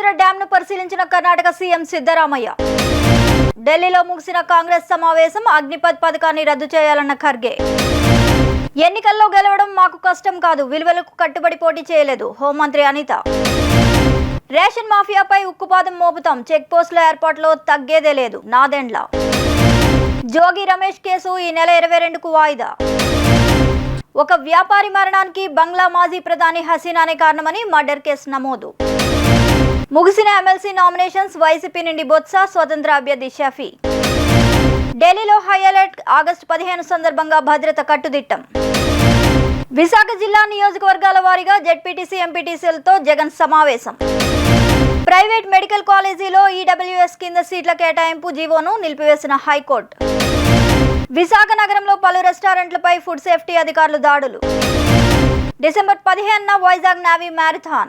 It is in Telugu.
తుంగభద్ర డ్యాంను పరిశీలించిన కర్ణాటక సీఎం సిద్ధరామయ్య. ఢిల్లీలో ముగిసిన కాంగ్రెస్ సమావేశం అగ్నిపథ్ పథకాన్ని రద్దు చేయాలన్న ఖర్గే. ఎన్నికల్లో గెలవడం మాకు కష్టం కాదు, విలువలకు కట్టుబడి పోటీ చేయలేదు హోంమంత్రి అనిత. రేషన్ మాఫియాపై ఉక్కుపాదం మోపుతాం, చెక్ పోస్టుల ఏర్పాటులో తగ్గేదే లేదు నాదెండ్ల. జోగి రమేష్ కేసు ఈ నెల 22కు వాయిదా. ఒక వ్యాపారి మరణానికి బంగ్లా మాజీ ప్రధాని హసీనానే కారణమని మర్డర్ కేసు నమోదు. ముగిసిన ఎమ్మెల్సీ నామినేషన్స్, వైసీపీ నుండి బొత్స, స్వతంత్ర అభ్యర్థి షఫీ. ఢిల్లీలో హై అలర్ట్, ఆగస్టు 15 సందర్భంగా భద్రత కట్టుదిట్టం. విశాఖ జిల్లా నియోజకవర్గాల వారీగా జెడ్పీటీసీ, ఎంపీటీసీలతో జగన్ సమావేశం. ప్రైవేట్ మెడికల్ కాలేజీలో ఈడబ్ల్యూఎస్ కింద సీట్ల కేటాయింపు జీవోను నిలిపివేసిన హైకోర్టు. విశాఖ నగరంలో పలు రెస్టారెంట్లపై ఫుడ్ సేఫ్టీ అధికారులు దాడులు. డిసెంబర్ 15న వైజాగ్ నేవీ మ్యారథాన్.